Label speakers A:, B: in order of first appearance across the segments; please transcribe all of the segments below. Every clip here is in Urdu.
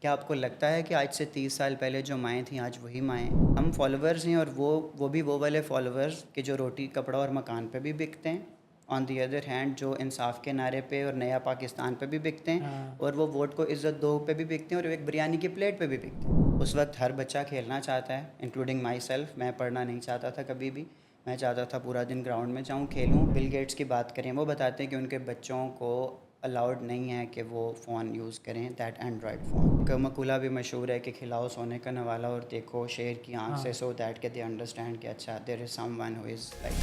A: کیا آپ کو لگتا ہے کہ آج سے 30 سال پہلے جو مائیں تھیں آج وہی مائیں ہیں؟ ہم فالوورز ہیں، اور وہ بھی وہ والے فالوورز کہ جو روٹی کپڑا اور مکان پہ بھی بکتے ہیں، آن دی ادر ہینڈ جو انصاف کے نعرے پہ اور نیا پاکستان پہ بھی بکتے ہیں،
B: ہاں
A: اور وہ ووٹ کو عزت دو پہ بھی بکتے ہیں، اور ایک بریانی کی پلیٹ پہ بھی بکتے ہیں۔ اس وقت ہر بچہ کھیلنا چاہتا ہے، انکلوڈنگ مائی سیلف۔ میں پڑھنا نہیں چاہتا تھا کبھی بھی، میں چاہتا تھا پورا دن گراؤنڈ میں جاؤں کھیلوں۔ بل گیٹس کی بات کریں، وہ بتاتے ہیں کہ ان کے بچوں کو الاؤڈ نہیں ہے کہ وہ فون یوز کریں، دیٹ اینڈرائڈ فون کا مقولہ بھی مشہور ہے کہ کھلاؤ سونے کا نوالا اور دیکھو شیر کی آنکھ
B: ہاں
A: سے، سو دیٹ کہ دے انڈرسٹینڈ کہ اچھا دیر از some one who is like.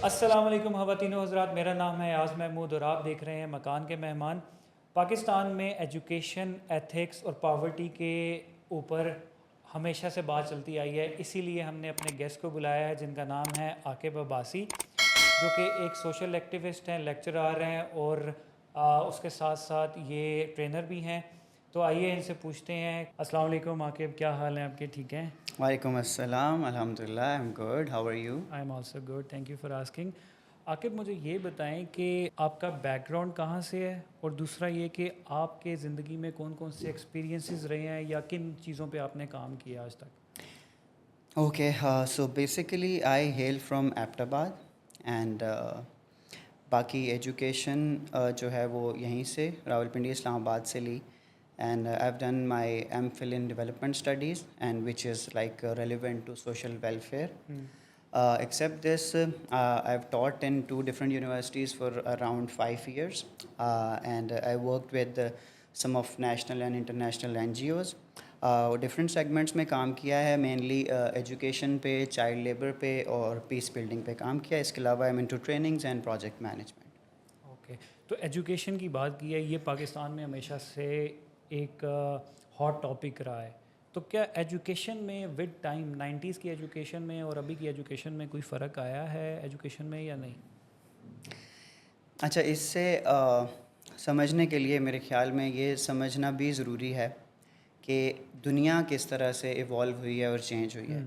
B: السلام علیکم خواتین و حضرات، میرا نام ہے ایاز محمود اور آپ دیکھ رہے ہیں مکان کے مہمان۔ پاکستان میں ایجوکیشن، ایتھکس اور پاورٹی کے اوپر ہمیشہ سے بات چلتی آئی ہے، اسی لیے ہم نے اپنے گیسٹ کو بلایا ہے جن کا نام ہے عاقب عباسی، جو کہ ایک سوشل ایکٹیوسٹ ہیں، لیکچرر ہیں، اور اس کے ساتھ ساتھ یہ ٹرینر بھی ہیں۔ تو آئیے ان سے پوچھتے ہیں۔ السلام علیکم عاقب، کیا حال ہیں آپ کے؟ ٹھیک ہیں؟
A: وعلیکم السلام، الحمدللہ، I am good, how are you?
B: I am also good, thank you for asking. Aqib, مجھے یہ بتائیں کہ آپ کا بیک گراؤنڈ کہاں سے ہے، اور دوسرا یہ کہ آپ کے زندگی میں کون کون سے ایکسپیرینسز رہے ہیں یا کن چیزوں پہ آپ نے کام کیا آج تک؟
A: Okay, so basically I hail from Abbottabad, and باقی ایجوکیشن جو ہے وہ یہیں سے راولپنڈی اسلام آباد سے لی، and I have done my M Phil in development studies and which is like relevant to social welfare. Except this, I've taught in 2 different universities for around 5 years, and I worked with some of national and international NGOs. Different segments میں کام کیا ہے، مینلی ایجوکیشن پہ، چائلڈ لیبر پہ اور پیس بلڈنگ پہ کام کیا ہے۔ اس کے علاوہ I'm into trainings and project management.
B: Okay, تو ایجوکیشن کی بات کی ہے، یہ پاکستان میں ہمیشہ سے ایک ہاٹ ٹاپک رہا ہے، تو کیا ایجوکیشن میں ود ٹائم 90s کی ایجوکیشن میں اور ابھی کی ایجوکیشن میں کوئی فرق آیا ہے ایجوکیشن میں یا نہیں؟
A: اچھا، اس سے سمجھنے کے لیے میرے خیال میں یہ سمجھنا بھی ضروری ہے کہ دنیا کس طرح سے ایوالو ہوئی ہے اور چینج ہوئی ہے۔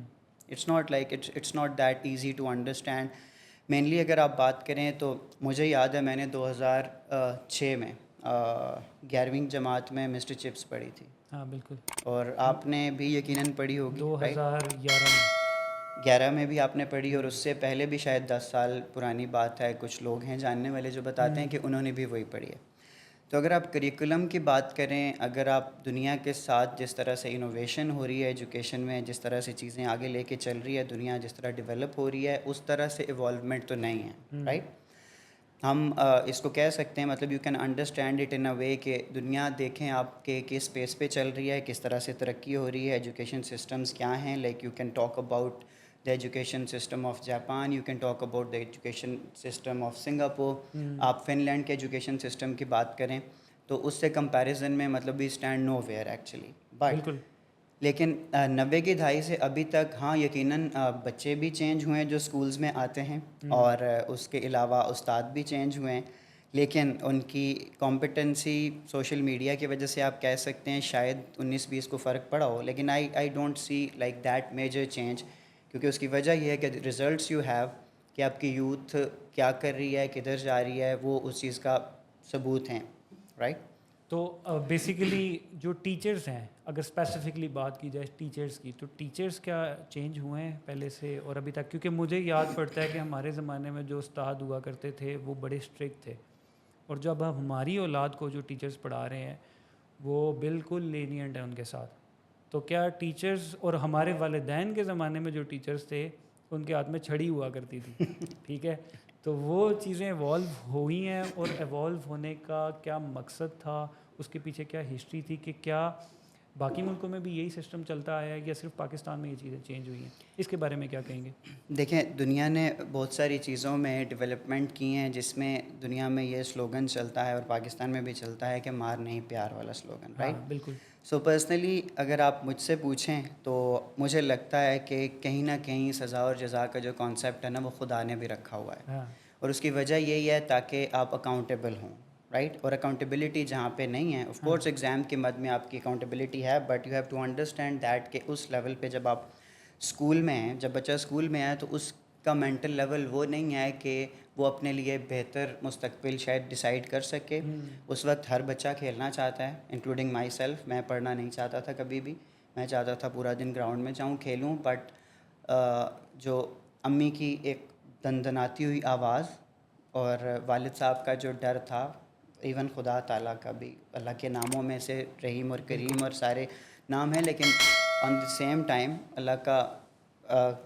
A: It's not that easy to understand. Mainly اگر آپ بات کریں تو مجھے یاد ہے میں نے 2006 میں 11ویں جماعت میں مسٹر چپس پڑھی تھی،
B: ہاں بالکل،
A: اور آپ نے بھی یقیناً پڑھی ہوگی، رائٹ؟
B: 2011 میں۔
A: 11 میں بھی آپ نے پڑھی، اور اس سے پہلے بھی شاید 10 سال پرانی بات ہے، کچھ لوگ ہیں جاننے والے جو بتاتے ہیں کہ انہوں نے بھی وہی پڑھی ہے۔ تو اگر آپ کریکولم کی بات کریں، اگر آپ دنیا کے ساتھ جس طرح سے انوویشن ہو رہی ہے ایجوکیشن میں، جس طرح سے چیزیں آگے لے کے چل رہی ہے دنیا، جس طرح ڈیولپ ہو رہی ہے، اس طرح سے ایوالومنٹ تو نہیں ہے، رائٹ؟ ہم اس کو کہہ سکتے ہیں، مطلب you can understand it in a way کہ دنیا دیکھیں آپ کے کس اسپیس پہ چل رہی ہے، کس طرح سے ترقی ہو رہی ہے، ایجوکیشن سسٹمز کیا ہیں، like you can talk about the education system of Japan, you can talk about the education system of Singapore. آپ فن لینڈ کے ایجوکیشن سسٹم کی بات کریں تو اس سے کمپیریزن میں مطلب we stand nowhere actually, but لیکن 90 کی دہائی سے ابھی تک ہاں یقیناً بچے بھی چینج ہوئے ہیں جو اسکولز میں آتے ہیں، اور اس کے علاوہ استاد بھی چینج ہوئے ہیں، لیکن ان کی کمپٹنسی سوشل میڈیا کی وجہ سے آپ کہہ سکتے ہیں شاید 19-20 کو فرق پڑا ہو، لیکن I don't see like that major change, کیونکہ اس کی وجہ یہ ہے کہ ریزلٹس یو ہیو کہ آپ کی یوتھ کیا کر رہی ہے، کدھر جا رہی ہے، وہ اس چیز کا ثبوت ہیں، رائٹ؟
B: تو بیسیکلی جو ٹیچرز ہیں، اگر اسپیسیفکلی بات کی جائے ٹیچرز کی، تو ٹیچرز کیا چینج ہوئے ہیں پہلے سے اور ابھی تک؟ کیونکہ مجھے یاد پڑتا ہے کہ ہمارے زمانے میں جو استاد ہوا کرتے تھے وہ بڑے اسٹرکٹ تھے، اور جب اب ہماری اولاد کو جو ٹیچرز پڑھا رہے ہیں وہ بالکل لینینٹ ہیں ان کے ساتھ، تو کیا ٹیچرز، اور ہمارے والدین کے زمانے میں جو ٹیچرز تھے ان کے ہاتھ میں چھڑی ہوا کرتی تھی، ٹھیک ہے، تو وہ چیزیں ایوالو ہوئی ہیں، اور ایوالو ہونے کا کیا مقصد تھا، اس کے پیچھے کیا ہسٹری تھی، کہ کیا باقی ملکوں میں بھی یہی سسٹم چلتا آیا ہے یا صرف پاکستان میں یہ چیزیں چینج ہوئی ہیں؟ اس کے بارے میں کیا کہیں گے؟
A: دیکھیں، دنیا نے بہت ساری چیزوں میں ڈیولپمنٹ کی ہیں جس میں دنیا میں یہ سلوگن چلتا ہے اور پاکستان میں بھی چلتا ہے کہ مار نہیں پیار والا سلوگن،
B: ہاں
A: رائٹ؟
B: بالکل۔
A: سو پرسنلی اگر آپ مجھ سے پوچھیں تو مجھے لگتا ہے کہ کہیں نہ کہیں سزا اور جزا کا جو کانسیپٹ ہے نا وہ خدا نے بھی رکھا ہوا ہے،
B: ہاں
A: اور اس کی وجہ یہی ہے تاکہ آپ اکاؤنٹیبل ہوں، رائٹ؟ اور اکاؤنٹیبلٹی جہاں پہ نہیں ہے، آف کورس ایگزام کے مد میں آپ کی اکاؤنٹیبلٹی ہے، but you have to understand that کہ اس لیول پہ جب آپ اسکول میں ہیں، جب بچہ اسکول میں ہے تو اس کا مینٹل لیول وہ نہیں ہے کہ وہ اپنے لیے بہتر مستقبل شاید ڈیسائیڈ کر سکے. اس وقت ہر بچہ کھیلنا چاہتا ہے انکلوڈنگ مائی سیلف. میں پڑھنا نہیں چاہتا تھا کبھی بھی، میں چاہتا تھا پورا دن گراؤنڈ میں جاؤں کھیلوں. بٹ جو امی کی ایک دندناتی ہوئی آواز اور والد صاحب کا جو ڈر تھا، ایون خدا تعالیٰ کا بھی، اللہ کے ناموں میں سے رحیم اور کریم اور سارے نام ہیں، لیکن آن دی سیم ٹائم اللہ کا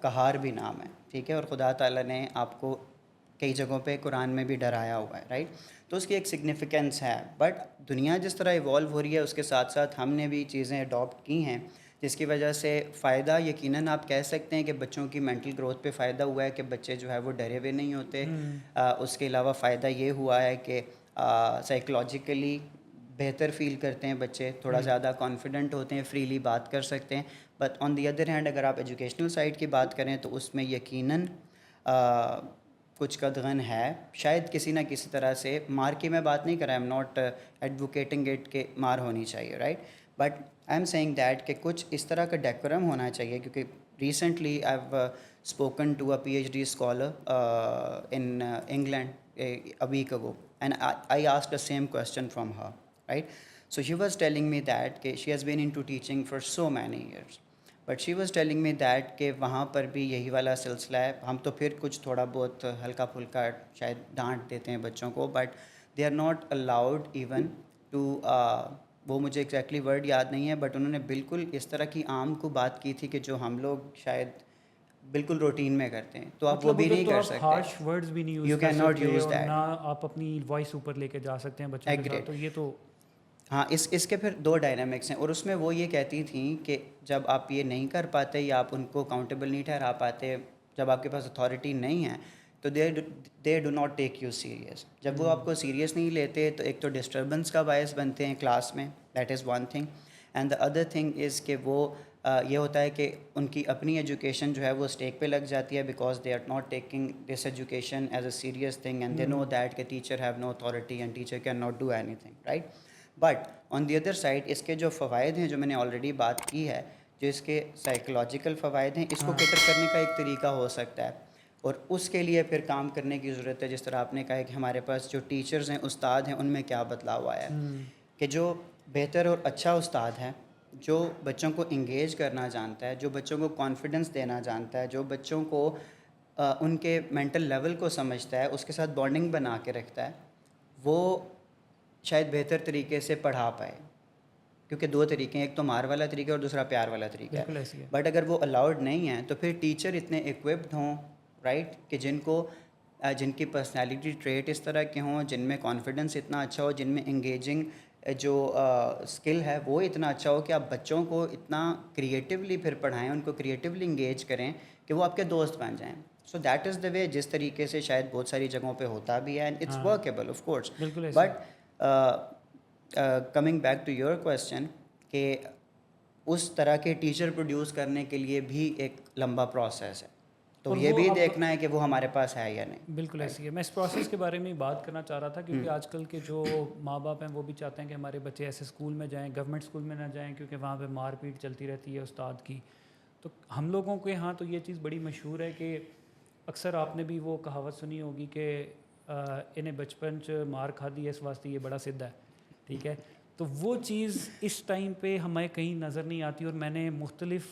A: قہار بھی نام ہے، ٹھیک ہے. اور خدا تعالیٰ نے آپ کو کئی جگہوں پہ قرآن میں بھی ڈرایا ہوا ہے، رائٹ. تو اس کی ایک سگنیفیکنس ہے. بٹ دنیا جس طرح ایوالو ہو رہی ہے اس کے ساتھ ساتھ ہم نے بھی چیزیں اڈاپٹ کی ہیں، جس کی وجہ سے فائدہ یقیناً آپ کہہ سکتے ہیں کہ بچوں کی مینٹل گروتھ پہ فائدہ ہوا ہے کہ بچے جو ہے وہ ڈرے ہوئے نہیں ہوتے. اس کے علاوہ فائدہ یہ ہوا ہے کہ سائیکلوجیکلی بہتر فیل کرتے ہیں بچے، تھوڑا زیادہ کانفیڈنٹ ہوتے ہیں، فریلی بات کر سکتے ہیں. But on the other hand اگر آپ ایجوکیشنل سائڈ کی بات کریں تو اس میں یقیناً کچھ قدغن ہے. شاید کسی نہ کسی طرح سے مار کی میں بات نہیں کر رہا، ایم ناٹ ایڈوکیٹنگ اٹ کہ مار ہونی چاہیے، right. But I am seeing that کہ کچھ اس طرح کا ڈیکورم ہونا چاہیے، کیونکہ recently I have spoken to a P H D scholar in England a week ago, and I asked the same question from her, right? So she was telling me that she has been into teaching for so many years, but she was telling me that کہ وہاں پر بھی یہی والا سلسلہ ہے. ہم تو پھر کچھ تھوڑا بہت ہلکا پھلکا شاید ڈانٹ دیتے ہیں بچوں کو، but they are not allowed even to وہ مجھے ایگزیکٹلی ورڈ یاد نہیں ہے، بٹ انہوں نے بالکل اس طرح کی عام کو بات کی تھی کہ جو ہم لوگ شاید بالکل روٹین میں کرتے ہیں. تو آپ وہ بھی نہیں کر سکتے،
B: ہارش ورڈز بھی نہیں
A: یو
B: یوز کر
A: کین ناٹ
B: سکتے
A: یوز
B: اور
A: دیٹ.
B: نہ آپ اپنی وائس اوپر لے کے جا سکتے ہیں بچوں کے ساتھ. تو یہ تو
A: ہاں اس کے پھر دو ڈائنامکس ہیں. اور اس میں وہ یہ کہتی تھیں کہ جب آپ یہ نہیں کر پاتے یا آپ ان کو اکاؤنٹیبل نہیں ٹھہرا پاتے، جب آپ کے پاس اتھارٹی نہیں ہے تو they do not take you serious. جب وہ آپ کو سیریس نہیں لیتے تو ایک تو ڈسٹربنس کا باعث بنتے ہیں کلاس میں، that is one thing. And the other thing is کہ وہ یہ ہوتا ہے کہ ان کی اپنی ایجوکیشن جو ہے وہ اسٹیک پہ لگ جاتی ہے، because they are not taking this education as a serious thing and they know that کہ teacher have no authority and teacher can not do anything, right. But on the other side اس کے جو فوائد ہیں جو میں نے آلریڈی بات کی ہے، جو اس کے سائیکولوجیکل فوائد ہیں، اس کو کیٹر کرنے کا ایک طریقہ ہو سکتا ہے. اور اس کے لیے پھر کام کرنے کی ضرورت ہے. جس طرح آپ نے کہا ہے کہ ہمارے پاس جو ٹیچرز ہیں، استاد ہیں، ان میں کیا بدلاؤ آیا ہے، کہ جو بہتر اور اچھا استاد ہے، جو بچوں کو انگیج کرنا جانتا ہے، جو بچوں کو کانفیڈنس دینا جانتا ہے، جو بچوں کو ان کے مینٹل لیول کو سمجھتا ہے، اس کے ساتھ بانڈنگ بنا کے رکھتا ہے، وہ شاید بہتر طریقے سے پڑھا پائے. کیونکہ دو طریقے ہیں، ایک تو مار والا طریقہ اور دوسرا پیار والا طریقہ
B: بالکل
A: ہے.
B: ایسی ہے.
A: بٹ اگر وہ الاؤڈ نہیں ہیں تو پھر ٹیچر اتنے ایکوپڈ ہوں، رائٹ، کہ جن کی پرسنالٹی ٹریٹ اس طرح کے ہوں، جن میں کانفیڈنس اتنا اچھا ہو، جن میں انگیجنگ جو اسکل ہے وہ اتنا اچھا ہو کہ آپ بچوں کو اتنا کریٹیولی پھر پڑھائیں، ان کو کریٹیولی انگیج کریں کہ وہ آپ کے دوست بن جائیں. سو دیٹ از دا وے جس طریقے سے شاید بہت ساری جگہوں پہ ہوتا بھی ہے، and it's workable of course.
B: بالکل ایسی.
A: But coming back to your question کہ اس طرح کے ٹیچر پروڈیوس کرنے کے لیے بھی ایک لمبا پروسیس ہے، تو یہ بھی دیکھنا ہے کہ وہ ہمارے پاس ہے یا نہیں.
B: بالکل ایسی ہے. میں اس پروسیس کے بارے میں بات کرنا چاہ رہا تھا کیونکہ آج کل کے جو ماں باپ ہیں وہ بھی چاہتے ہیں کہ ہمارے بچے ایسے اسکول میں جائیں، گورنمنٹ اسکول میں نہ جائیں، کیونکہ وہاں پہ مار پیٹ چلتی رہتی ہے استاد کی. تو ہم لوگوں کے ہاں تو یہ چیز بڑی مشہور ہے کہ اکثر آپ نے بھی وہ کہاوت سنی ہوگی کہ انہیں بچپن چ مار کھا دی اس واسطے یہ بڑا سدھا ہے، ٹھیک ہے. تو وہ چیز اس ٹائم پہ ہمیں کہیں نظر نہیں آتی. اور میں نے مختلف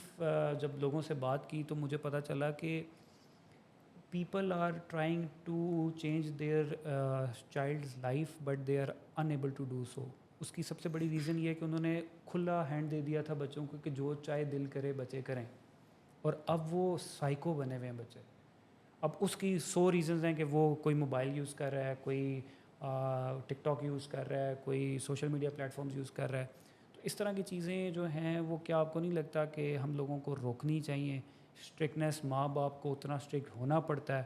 B: جب لوگوں سے بات کی تو مجھے پتہ چلا کہ people are trying to change their child's life but they are unable to do so. اس کی سب سے بڑی ریزن یہ ہے کہ انہوں نے کھلا ہینڈ دے دیا تھا بچوں کو کہ جو چاہے دل کرے بچے کریں، اور اب وہ سائیکو بنے ہوئے ہیں بچے. اب اس کی 100 ریزنز ہیں کہ وہ کوئی موبائل یوز کر رہا ہے، کوئی ٹک ٹاک یوز کر رہا ہے، کوئی social media platforms use کر رہا ہے. تو اس طرح کی چیزیں جو ہیں وہ کیا آپ کو نہیں لگتا کہ ہم لوگوں کو روکنی چاہیے؟ اسٹرکٹنیس ماں باپ کو اتنا اسٹرکٹ ہونا پڑتا ہے،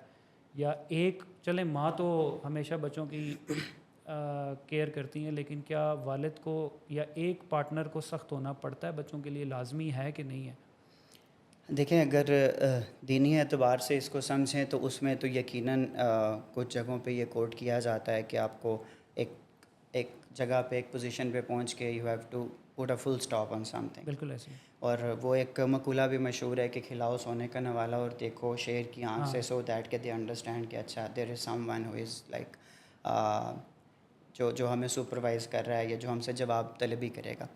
B: یا ایک چلیں ماں تو ہمیشہ بچوں کی کیئر کرتی ہیں، لیکن کیا والد کو یا ایک پارٹنر کو سخت ہونا پڑتا ہے بچوں کے لیے، لازمی ہے کہ نہیں ہے؟
A: دیکھیں اگر دینی اعتبار سے اس کو سمجھیں تو اس میں تو یقیناً کچھ جگہوں پہ یہ کوٹ کیا جاتا ہے کہ آپ کو ایک جگہ پہ ایک پوزیشن پہ پہنچ کے you have to put a full stop on something.
B: بالکل ایسے ہی.
A: اور وہ ایک مقولہ بھی مشہور ہے کہ کھلاؤ سونے کا نوالا اور دیکھو شیر کی آنکھ سے, سو دیٹ کہ دے انڈرسٹینڈ کہ اچھا دیر از some one who is like جو ہمیں سپروائز کر رہا ہے یا جو ہم سے جواب طلبی کرے گا.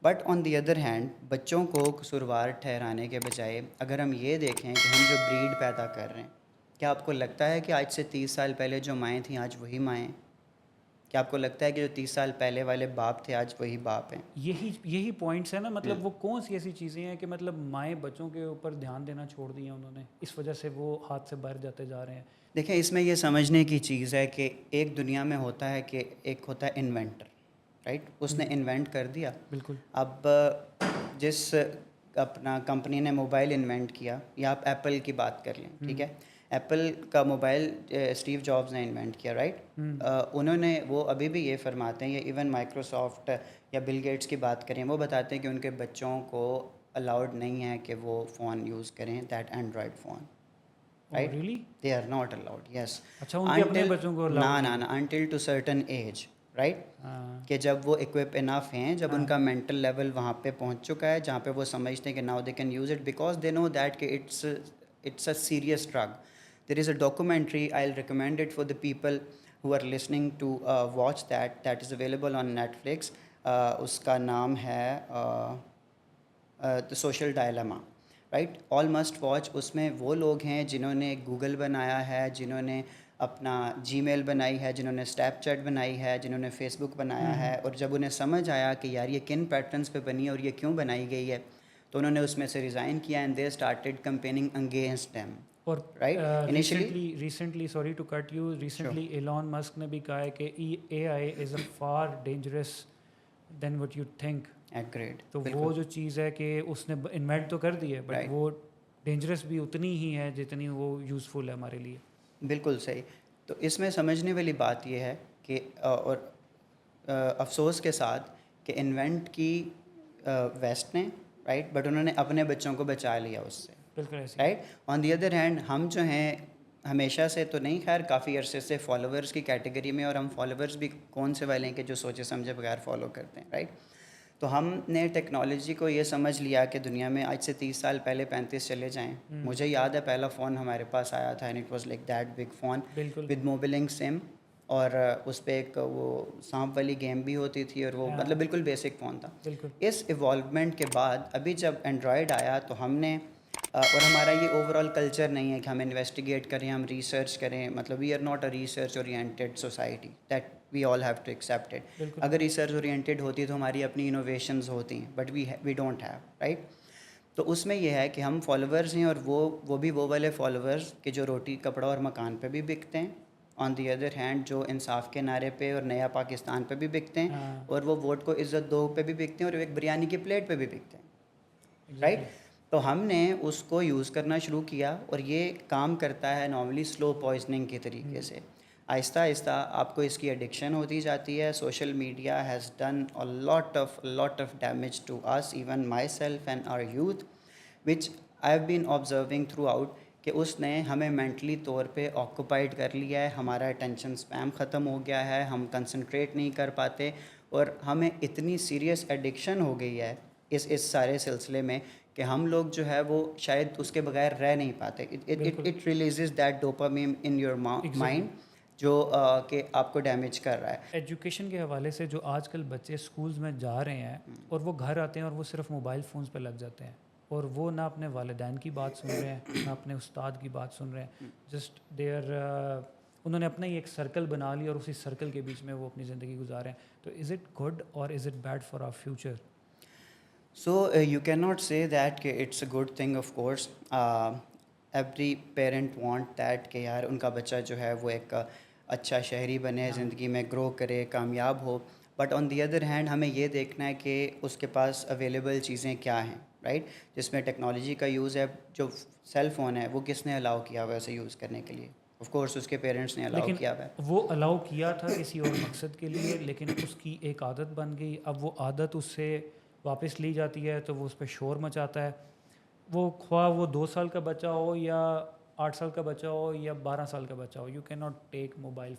A: But on the other hand بچوں کو قصوروار ٹھہرانے کے بجائے اگر ہم یہ دیکھیں کہ ہم جو بریڈ پیدا کر رہے ہیں, کیا آپ کو لگتا ہے کہ آج سے 30 سال پہلے جو مائیں تھیں آج وہی مائیں ہیں؟ کیا آپ کو لگتا ہے کہ جو 30 سال پہلے والے باپ تھے آج وہی باپ ہیں؟
B: یہی پوائنٹس ہیں نا, مطلب وہ کون سی ایسی چیزیں ہیں کہ مطلب مائیں بچوں کے اوپر دھیان دینا چھوڑ دیا انہوں نے, اس وجہ سے وہ ہاتھ سے باہر جاتے جا رہے ہیں.
A: دیکھیں اس میں یہ سمجھنے کی چیز ہے کہ ایک دنیا میں ہوتا ہے کہ ایک ہوتا ہے انوینٹر, رائٹ, اس نے انوینٹ کر دیا.
B: بالکل.
A: اب جس اپنا کمپنی نے موبائل انوینٹ کیا, یا آپ ایپل کی بات کر لیں, ٹھیک ہے, ایپل کا موبائل اسٹیو جابز نے انوینٹ کیا, رائٹ. انہوں نے, وہ ابھی بھی یہ فرماتے ہیں, یا ایون مائکروسافٹ یا بل گیٹس کی بات کریں, وہ بتاتے ہیں کہ ان کے بچوں کو الاؤڈ نہیں ہے کہ وہ فون یوز کریں, that android phone, right, they are not allowed. Yes,
B: اچھا, ان کے اپنے بچوں کو
A: نا until to certain age, right, کہ جب وہ اکوپ انف ہیں, جب ان کا مینٹل لیول وہاں پہ پہنچ چکا ہے جہاں پہ وہ سمجھتے ہیں کہ now they can use it because they know that کہ it's a serious drug. There is a documentary, I will recommend it for the people who are listening to watch that is available on Netflix. اس کا نام ہے The Social Dilemma, right, all must watch. اس میں وہ لوگ ہیں جنہوں نے گوگل بنایا ہے, جنہوں نے اپنا جی میل بنائی ہے, جنہوں نے اسنیپ چیٹ بنائی ہے, جنہوں نے فیس بک بنایا ہے, اور جب انہیں سمجھ آیا کہ یار یہ کن پیٹرنس پہ بنی ہے اور یہ کیوں بنائی گئی ہے, تو انہوں نے اس میں سے ریزائن کیا and they started campaigning against them.
B: اور
A: recently
B: sorry to cut you, recently Elon Musk نے بھی کہا ہے کہ A I is a far dangerous than what you think.
A: Agreed.
B: تو وہ جو چیز ہے کہ اس نے انوینٹ تو کر دی ہے, بٹ وہ ڈینجرس بھی اتنی ہی ہے جتنی وہ یوزفل ہے ہمارے لیے.
A: بالکل صحیح. تو اس میں سمجھنے والی بات یہ ہے کہ, اور افسوس کے ساتھ, کہ انوینٹ کی ویسٹ نے, رائٹ, بٹ انہوں نے اپنے بچوں کو بچا لیا اس سے, right. On the other hand ہم جو ہیں ہمیشہ سے تو نہیں, خیر کافی عرصے سے فالوورس کی کیٹیگری میں, اور ہم فالوورس بھی کون سے والے ہیں کہ جو سوچے سمجھے بغیر فالو کرتے ہیں, رائٹ. تو ہم نے ٹیکنالوجی کو یہ سمجھ لیا کہ دنیا میں آج سے 30 سال پہلے 35 چلے جائیں, مجھے یاد ہے پہلا فون ہمارے پاس آیا تھا, and it was like that big phone with mobiling some, اور اس پہ ایک وہ سانپ والی گیم بھی ہوتی تھی, اور وہ مطلب بالکل بیسک فون تھا. اس ایوالومنٹ کے بعد ابھی جب اینڈرائڈ آیا تو ہم نے, اور ہمارا یہ اوور آل کلچر نہیں ہے کہ ہم انویسٹیگیٹ کریں, ہم ریسرچ کریں, مطلب we are not a research oriented society, that we all have to accept it. اگر ریسرچ اورینٹیڈ ہوتی تو ہماری اپنی انوویشنز ہوتی ہیں, but we don't have, right. تو اس میں یہ ہے کہ ہم فالوورز ہیں, اور وہ بھی وہ والے فالوورز کہ جو روٹی کپڑا اور مکان پہ بھی بکتے ہیں, آن دی ادر ہینڈ جو انصاف کے نعرے پہ اور نیا پاکستان پہ بھی بکتے ہیں, اور وہ ووٹ کو عزت دو پہ بھی بکتے ہیں, اور ایک بریانی کی پلیٹ پہ بھی بکتے ہیں, رائٹ. تو ہم نے اس کو یوز کرنا شروع کیا, اور یہ کام کرتا ہے نارملی سلو پوائزننگ کے طریقے سے. آہستہ آہستہ آپ کو اس کی ایڈکشن ہوتی جاتی ہے. Social media has done a lot of damage to us, even myself and our youth, which I have been observing throughout, کہ اس نے ہمیں مینٹلی طور پہ آکوپائڈ کر لیا ہے, ہمارا اٹینشن اسپیم ختم ہو گیا ہے, ہم کنسنٹریٹ نہیں کر پاتے, اور ہمیں اتنی سیریس ایڈکشن ہو گئی ہے اس سارے سلسلے میں کہ ہم لوگ جو ہے وہ شاید اس کے بغیر رہ نہیں پاتے. It releases that dopamine in your mind, جو کہ آپ کو ڈیمیج کر رہا ہے.
B: ایجوکیشن کے حوالے سے جو آج کل بچے اسکولز میں جا رہے ہیں, اور وہ گھر آتے ہیں اور وہ صرف موبائل فونز پہ لگ جاتے ہیں, اور وہ نہ اپنے والدین کی بات سن رہے ہیں, نہ اپنے استاد کی بات سن رہے ہیں. جسٹ انہوں نے اپنا ہی ایک سرکل بنا لیا, اور اسی سرکل کے بیچ میں وہ اپنی زندگی گزار رہے ہیں. تو از it good or is it bad for our future?
A: So you cannot say that کہ it's a good thing, of course. Every parent want that کہ یار ان کا بچہ جو ہے وہ ایک اچھا شہری بنے, زندگی میں گرو کرے, کامیاب ہو. But on the other hand ہمیں یہ دیکھنا ہے کہ اس کے پاس اویلیبل چیزیں کیا ہیں, رائٹ, جس میں ٹیکنالوجی کا یوز ہے. جو سیل فون ہے وہ کس نے الاؤ کیا ہوا ہے اسے یوز کرنے کے لیے؟ آف کورس اس کے پیرنٹس نے الاؤ کیا ہوا ہے.
B: وہ الاؤ کیا تھا کسی اور مقصد کے لیے, لیکن اس کی ایک عادت بن گئی. اب وہ عادت اس سے واپس لی جاتی ہے تو وہ اس پہ شور مچاتا ہے. وہ خواہ وہ 2 سال کا بچہ ہو یا 8 سال کا بچہ ہو یا 12 سال کا بچہ ہو, you can not take mobile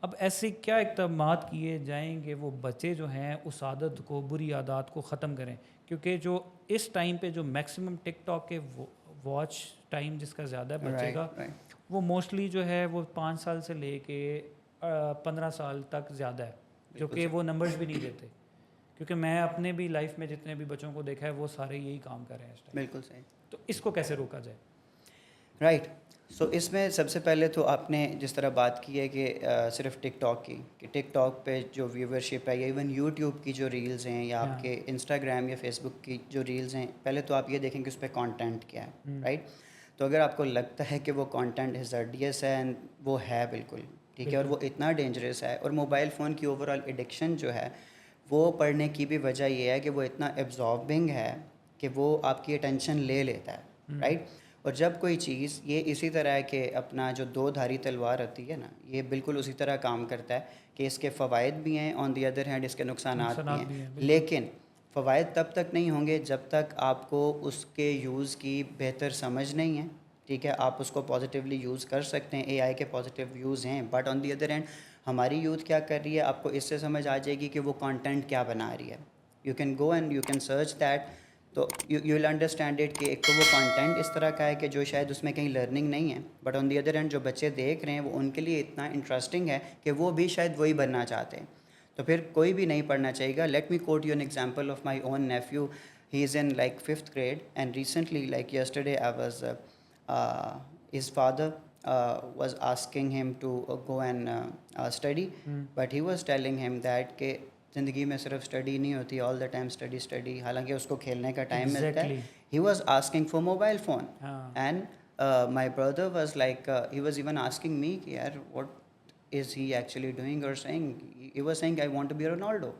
B: اب ایسے کیا اقدامات کیے جائیں گے وہ بچے جو ہیں اس عادت کو بری عادات کو ختم کریں؟ کیونکہ جو اس ٹائم پہ جو میکسیمم ٹک ٹاک کے واچ ٹائم جس کا زیادہ ہے بچے کا، وہ موسٹلی جو ہے وہ 5 سال سے لے کے 15 سال تک زیادہ ہے، جو کہ وہ نمبرز بھی نہیں دیتے. کیونکہ میں اپنے بھی لائف میں جتنے بھی بچوں کو دیکھا ہے وہ سارے یہی کام کر رہے ہیں اس ٹائم.
A: بالکل صحیح.
B: تو اس کو کیسے روکا جائے؟
A: رائٹ. سو اس میں سب سے پہلے تو آپ نے جس طرح بات کی ہے کہ صرف ٹک ٹاک کی، کہ ٹک ٹاک پہ جو ویورشپ ہے یا ایون یوٹیوب کی جو ریلز ہیں یا آپ کے انسٹاگرام یا فیس بک کی جو ریلز ہیں، پہلے تو آپ یہ دیکھیں کہ اس پہ کانٹینٹ کیا ہے. رائٹ. تو اگر آپ کو لگتا ہے کہ وہ کانٹینٹ ہزارڈیس ہے، اینڈ وہ ہے بالکل ٹھیک ہے، اور وہ اتنا ڈینجرس ہے، اور موبائل فون کی اوور آل ایڈکشن جو ہے وہ پڑھنے کی بھی وجہ یہ ہے کہ وہ اتنا ایبزاربنگ ہے کہ وہ آپ کی اٹینشن لے لیتا ہے. رائٹ. اور جب کوئی چیز یہ اسی طرح ہے کہ اپنا جو دو دھاری تلوار ہوتی ہے نا، یہ بالکل اسی طرح کام کرتا ہے کہ اس کے فوائد بھی ہیں، آن دی ادر ہینڈ اس کے نقصانات بھی ہیں. لیکن فوائد تب تک نہیں ہوں گے جب تک آپ کو اس کے یوز کی بہتر سمجھ نہیں ہے. ٹھیک ہے، آپ اس کو پازیٹیولی یوز کر سکتے ہیں، اے آئی کے پازیٹیو یوز ہیں، but on the other hand ہماری یوتھ کیا کر رہی ہے، آپ کو اس سے سمجھ آ جائے گی کہ وہ کانٹینٹ کیا بنا رہی ہے. You can go and you can search that, تو یو ول انڈرسٹینڈ اٹ کہ ایک تو وہ کانٹینٹ اس طرح کا ہے کہ جو شاید اس میں کہیں لرننگ نہیں ہے، but on the other hand جو بچے دیکھ رہے ہیں وہ ان کے لیے اتنا انٹرسٹنگ ہے کہ وہ بھی شاید وہی بننا چاہتے ہیں. تو پھر کوئی بھی نہیں پڑھنا چاہیے گا. Let me quote you an example of my own nephew. He is in like 5th grade and recently like yesterday I was his father was asking him to go and study, but he was telling him that کہ زندگی میں صرف اسٹڈی نہیں ہوتی، all the time study study, حالانکہ اس کو کھیلنے کا ٹائم ملتا ہے. He was asking for mobile phone, and my brother was like he was even asking me کہ یار what is he actually doing اور saying, he was saying I want to be Ronaldo.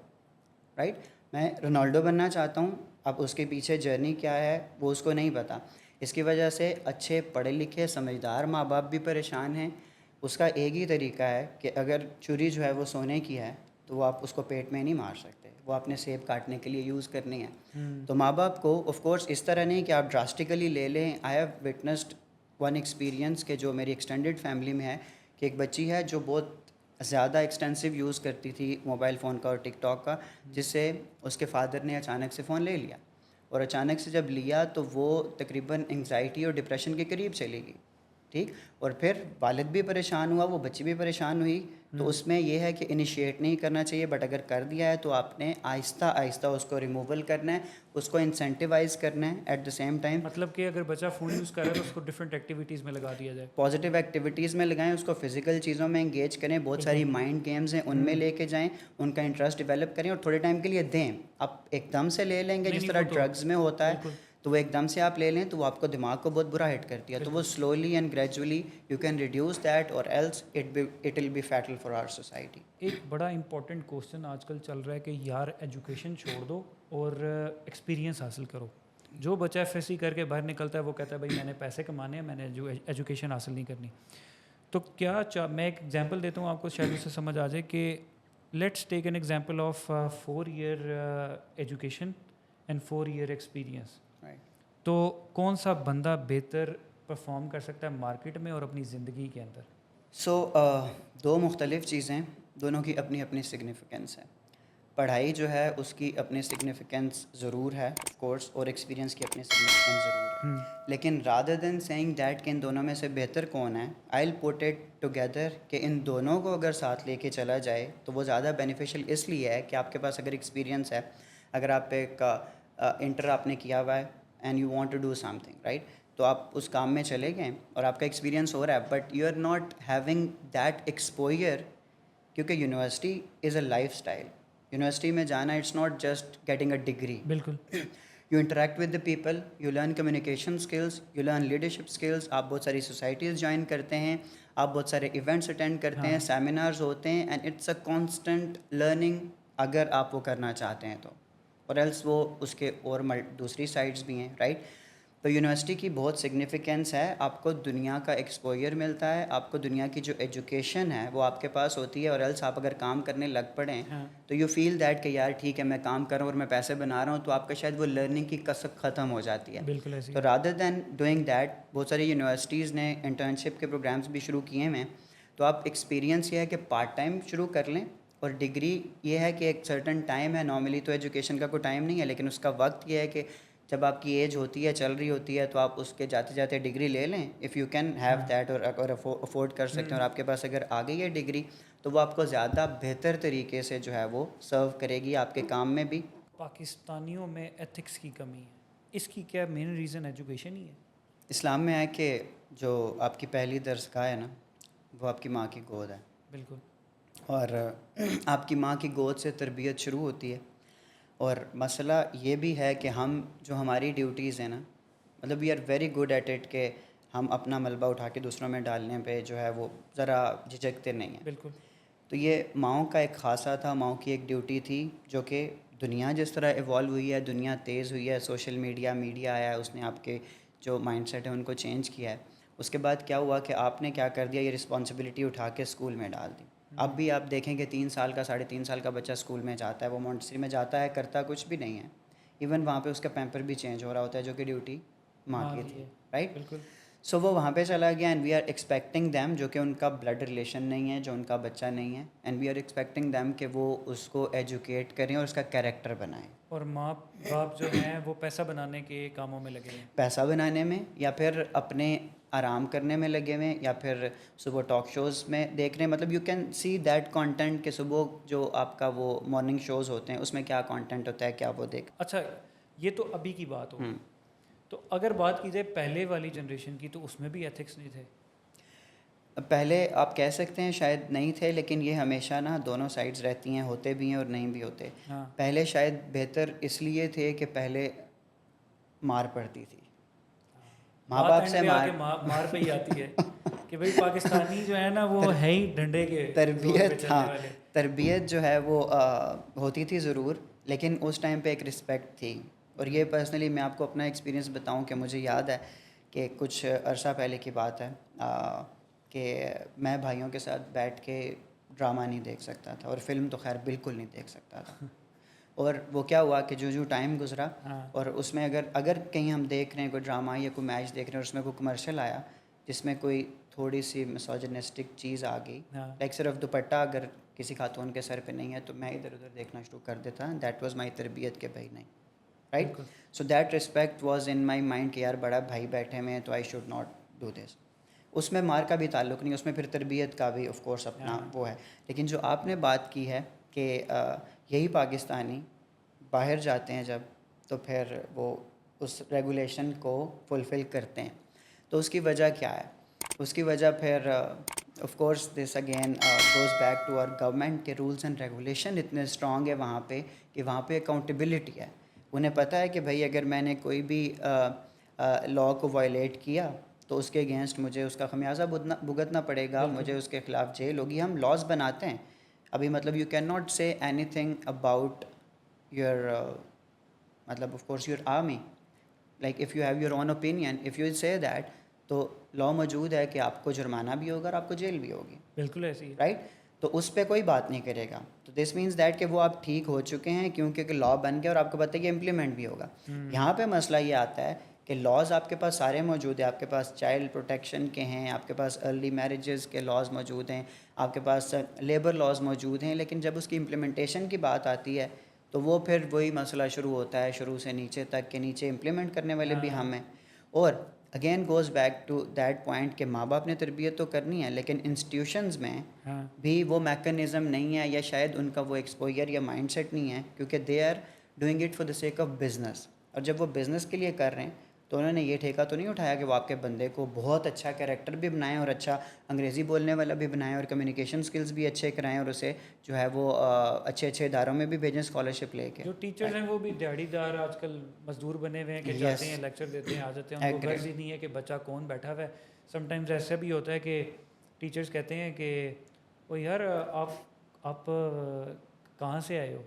A: Right. میں رونالڈو بننا چاہتا ہوں. اب اس کے پیچھے جرنی کیا ہے وہ اس کو نہیں پتہ. اس کی وجہ سے اچھے پڑھے لکھے سمجھدار ماں باپ بھی پریشان ہیں. اس کا ایک ہی طریقہ ہے کہ اگر چوری جو ہے وہ سونے کی ہے تو وہ آپ اس کو پیٹ میں نہیں مار سکتے، وہ اپنے سیب کاٹنے کے لیے یوز کرنی ہے. تو ماں باپ کو آف کورس اس طرح نہیں کہ آپ ڈراسٹیکلی لے لیں. I have witnessed one experience کہ جو میری ایکسٹینڈیڈ فیملی میں ہے، کہ ایک بچی ہے جو بہت زیادہ ایکسٹینسو یوز کرتی تھی موبائل فون کا اور ٹک ٹاک کا، جس سے اس کے فادر نے اچانک سے فون لے لیا، اور اچانک سے جب لیا تو وہ تقریباً انگزائٹی اور ڈپریشن کے قریب چلی گئی. ٹھیک. اور پھر والد بھی پریشان ہوا، وہ بچی بھی پریشان ہوئی. تو اس میں یہ ہے کہ انیشیٹ نہیں کرنا چاہیے، بٹ اگر کر دیا ہے تو آپ نے آہستہ آہستہ اس کو ریموول کرنا ہے، اس کو انسینٹیوائز کرنا ہے. ایٹ دا سیم ٹائم
B: مطلب کہ اگر بچہ فون یوز کر رہا ہے تو اس کو ڈفرینٹ ایکٹیویٹیز میں لگا دیا جائے،
A: پازیٹیو ایکٹیویٹیز میں لگائیں، اس کو فزیکل چیزوں میں انگیج کریں. بہت ساری مائنڈ گیمز ہیں ان میں لے کے جائیں، ان کا انٹرسٹ ڈیولپ کریں اور تھوڑے ٹائم کے لیے دیں. آپ ایک دم سے لے لیں گے جس طرح ڈرگز میں ہوتا ہے، تو وہ ایک دم سے آپ لے لیں تو وہ آپ کو دماغ کو بہت برا ہٹ کرتی ہے. تو وہ slowly and gradually you can reduce that, or else it will be fatal for our society.
B: ایک بڑا امپورٹنٹ کوسچن آج کل چل رہا ہے کہ یار ایجوکیشن چھوڑ دو اور ایکسپیرینس حاصل کرو. جو بچہ ایف ایس سی کر کے باہر نکلتا ہے وہ کہتا ہے بھائی میں نے پیسے کمانے ہیں، میں نے جو ایجوکیشن حاصل نہیں کرنی. تو کیا میں ایک ایگزامپل دیتا ہوں آپ کو، شاید اس سے سمجھ آ جائے کہ let's take an example of 4 year education and 4 year experience. تو کون سا بندہ بہتر پرفارم کر سکتا ہے مارکیٹ میں اور اپنی زندگی کے اندر؟
A: سو دو مختلف چیزیں، دونوں کی اپنی اپنی سگنیفیکنس ہے. پڑھائی جو ہے اس کی اپنی سگنیفیکنس ضرور ہے آف کورس، اور ایکسپیرینس کی اپنی سگنیفیکنس ضرور ہے. لیکن رادر دین سینگ دیٹ کہ ان دونوں میں سے بہتر کون ہے، آئی ول پٹ اٹ ٹوگیدر کہ ان دونوں کو اگر ساتھ لے کے چلا جائے تو وہ زیادہ بینیفیشیل اس لیے ہے کہ آپ کے پاس اگر ایکسپیرینس ہے، اگر آپ ایک انٹر آپ نے کیا ہوا ہے and you want to do something right, تو آپ اس کام میں چلے گئے اور آپ کا ایکسپیرینس ہو رہا ہے، but you are not having that exposure. کیونکہ university is a lifestyle. University میں جانا it's not just getting a degree.
B: بالکل.
A: You interact with the people, you learn communication skills, you learn leadership skills. آپ بہت ساری سوسائٹیز جوائن کرتے ہیں، آپ بہت سارے ایونٹس اٹینڈ کرتے ہیں، سیمینارز ہوتے ہیں، and it's a constant learning اگر آپ وہ کرنا چاہتے ہیں تو. اور ایلس وہ اس کے اور دوسری سائڈس بھی ہیں رائٹ. تو یونیورسٹی کی بہت سگنیفیکنس ہے. آپ کو دنیا کا ایکسپوئر ملتا ہے، آپ کو دنیا کی جو ایجوکیشن ہے وہ آپ کے پاس ہوتی ہے، اور ایلس آپ اگر کام کرنے لگ پڑیں تو یو فیل دیٹ کہ یار ٹھیک ہے میں کام کر رہا ہوں اور میں پیسے بنا رہا ہوں، تو آپ کا شاید وہ لرننگ کی کسک ختم ہو جاتی ہے.
B: بالکل ایسے.
A: تو رادر دین ڈوئنگ دیٹ، بہت ساری یونیورسٹیز نے انٹرنشپ کے پروگرامس بھی شروع کیے ہیں. تو آپ ایکسپیرینس یہ ہے کہ پارٹ ٹائم شروع کر لیں، اور ڈگری یہ ہے کہ ایک سرٹن ٹائم ہے، نارملی تو ایجوکیشن کا کوئی ٹائم نہیں ہے، لیکن اس کا وقت یہ ہے کہ جب آپ کی ایج ہوتی ہے، چل رہی ہوتی ہے، تو آپ اس کے جاتے جاتے ڈگری لے لیں if you can have that, اور اگر افورڈ کر سکتے ہیں اور آپ کے پاس اگر آ گئی ہے ڈگری، تو وہ آپ کو زیادہ بہتر طریقے سے جو ہے وہ سرو کرے گی آپ کے کام میں بھی.
B: پاکستانیوں میں ایتھکس کی کمی ہے، اس کی کیا مین ریزن ایجوکیشن ہی ہے؟
A: اسلام میں ہے کہ جو آپ کی پہلی درسگاہ ہے نا، وہ آپ کی ماں کی گود ہے.
B: بالکل.
A: اور آپ کی ماں کی گود سے تربیت شروع ہوتی ہے. اور مسئلہ یہ بھی ہے کہ ہم جو ہماری ڈیوٹیز ہیں نا، مطلب we are very good at it کہ ہم اپنا ملبہ اٹھا کے دوسروں میں ڈالنے پہ جو ہے وہ ذرا جھجکتے نہیں ہیں.
B: بالکل.
A: تو یہ ماؤں کا ایک خاصہ تھا، ماؤں کی ایک ڈیوٹی تھی، جو کہ دنیا جس طرح ایوالو ہوئی ہے، دنیا تیز ہوئی ہے، سوشل میڈیا آیا ہے، اس نے آپ کے جو مائنڈ سیٹ ہے ان کو چینج کیا ہے. اس کے بعد کیا ہوا کہ آپ نے کیا کر دیا، یہ رسپانسبلٹی اٹھا کے اسکول میں ڈال دی. اب بھی آپ دیکھیں کہ 3 سال کا 3.5 سال کا بچہ اسکول میں جاتا ہے، وہ مونٹسری میں جاتا ہے، کرتا کچھ بھی نہیں ہے، ایون وہاں پہ اس کا پیمپر بھی چینج ہو رہا ہوتا ہے، جو کہ ڈیوٹی ماں کی تھی، رائٹ.
B: بالکل.
A: سو وہ وہاں پہ چلا گیا، and we are expecting them, جو کہ ان کا بلڈ ریلیشن نہیں ہے، جو ان کا بچہ نہیں ہے، and we are expecting them کہ وہ اس کو ایجوکیٹ کریں اور اس کا کیریکٹر بنائیں.
B: اور ماں باپ جو ہیں وہ پیسہ بنانے کے کاموں میں لگے ہیں،
A: پیسہ بنانے میں، یا پھر اپنے آرام کرنے میں لگے ہوئے، یا پھر صبح ٹاک شوز میں دیکھ رہے ہیں. مطلب you can see that content کہ صبح جو آپ کا وہ مارننگ شوز ہوتے ہیں اس میں کیا کانٹینٹ ہوتا ہے، کیا وہ دیکھ.
B: اچھا یہ تو ابھی کی بات ہو. تو اگر بات کی جائے پہلے والی جنریشن کی، تو اس میں بھی ایتھکس نہیں تھے.
A: پہلے آپ کہہ سکتے ہیں شاید نہیں تھے، لیکن یہ ہمیشہ نا دونوں سائڈز رہتی ہیں، ہوتے بھی ہیں اور نہیں بھی ہوتے.
B: ہاں.
A: پہلے شاید بہتر اس لیے تھے کہ پہلے مار پڑتی تھی، ماں
B: بات
A: باپ
B: اینڈ
A: سے
B: پہ آ کے مار پہ ہی آتی ہے کہ بھائی پاکستانی جو ہے نا وہ ہے ہی ڈنڈے کے زور پہ چلنے والے.
A: تربیت جو ہے وہ ہوتی تھی ضرور، لیکن اس ٹائم پہ ایک رسپیکٹ تھی. اور یہ پرسنلی میں آپ کو اپنا ایکسپیرینس بتاؤں کہ مجھے یاد ہے کہ کچھ عرصہ پہلے کی بات ہے کہ میں بھائیوں کے ساتھ بیٹھ کے ڈرامہ نہیں دیکھ سکتا تھا، اور فلم تو خیر بالکل نہیں دیکھ سکتا تھا. اور وہ کیا ہوا کہ جو ٹائم گزرا، اور اس میں اگر کہیں ہم دیکھ رہے ہیں کوئی ڈرامہ یا کوئی میچ دیکھ رہے ہیں اور اس میں کوئی کمرشل آیا جس میں کوئی تھوڑی سی مسوجنسٹک چیز آ گئی، لائک صرف دوپٹہ اگر کسی خاتون کے سر پہ نہیں ہے، تو میں ادھر ادھر دیکھنا شروع کر دیتا. دیٹ واز مائی تربیت کہ بھائی نہیں، right. So that respect was in my mind کہ یار بڑا بھائی بیٹھے ہوئے ہیں تو I should not do this. اس میں مار کا بھی تعلق نہیں، اس میں پھر تربیت کا بھی آف کورس اپنا وہ ہے. لیکن جو آپ نے بات کی ہے کہ یہی پاکستانی باہر جاتے ہیں جب، تو پھر وہ اس ریگولیشن کو فلفل کرتے ہیں. تو اس کی وجہ کیا ہے؟ اس کی وجہ پھر of course this again goes back to our government کے رولس اینڈ ریگولیشن اتنے اسٹرانگ ہے وہاں پہ کہ وہاں پہ اکاؤنٹیبلٹی ہے. انہیں پتہ ہے کہ بھائی اگر میں نے کوئی بھی لاء کو وائلیٹ کیا تو اس کے اگینسٹ مجھے اس کا خمیازہ بھگتنا پڑے گا، مجھے اس کے خلاف جیل ہوگی. ہم لاز بناتے ہیں ابھی، مطلب یو کین ناٹ سے اینی تھنگ اباؤٹ یور مطلب of course your army, like if you have your own opinion, if you سے دیٹ، تو لاء موجود ہے کہ آپ کو جرمانہ بھی ہوگا اور آپ کو جیل بھی ہوگی.
B: بالکل ایسی ہے،
A: رائٹ. تو اس پہ کوئی بات نہیں کرے گا. تو دس مینس دیٹ کہ وہ آپ ٹھیک ہو چکے ہیں کیونکہ لاء بن گیا اور آپ کو پتہ ہے کہ امپلیمنٹ بھی ہوگا. یہاں پہ مسئلہ یہ آتا ہے کہ لاز آپ کے پاس سارے موجود ہیں، آپ کے پاس چائلڈ پروٹیکشن کے ہیں، آپ کے پاس ارلی میرجز کے لاز موجود ہیں، آپ کے پاس لیبر لاز موجود ہیں، لیکن جب اس کی امپلیمنٹیشن کی بات آتی ہے تو وہ پھر وہی مسئلہ شروع ہوتا ہے، شروع سے نیچے تک کہ نیچے امپلیمنٹ کرنے والے بھی ہم ہیں. اور again goes back to that point کہ ماں باپ نے تربیت تو کرنی ہے، لیکن انسٹیٹیوشنز میں بھی وہ میکانزم نہیں ہے، یا شاید ان کا وہ ایکسپوجر یا مائنڈ سیٹ نہیں ہے، کیونکہ they are doing it for the sake of business. اور جب وہ بزنس کے لیے کر رہے ہیں تو انہوں نے یہ ٹھیکہ تو نہیں اٹھایا کہ وہ آپ کے بندے کو بہت اچھا کیریکٹر بھی بنائیں اور اچھا انگریزی بولنے والا بھی بنائیں اور کمیونیکیشن سکلز بھی اچھے کرائیں، اور اسے جو ہے وہ اچھے اچھے اداروں میں بھی بھیجیں اسکالرشپ لے کے.
B: جو ٹیچرز ہیں وہ بھی دیہڑی دار آج کل مزدور بنے ہوئے ہیں کہ جاتے ہیں لیکچر دیتے ہیں آ جاتے ہیں، ان کو غرض ہی نہیں ہے کہ بچہ کون بیٹھا ہوا ہے. سم ٹائمز ایسا بھی ہوتا ہے کہ ٹیچرز کہتے ہیں کہ وہ یار آپ کہاں سے آئے ہو.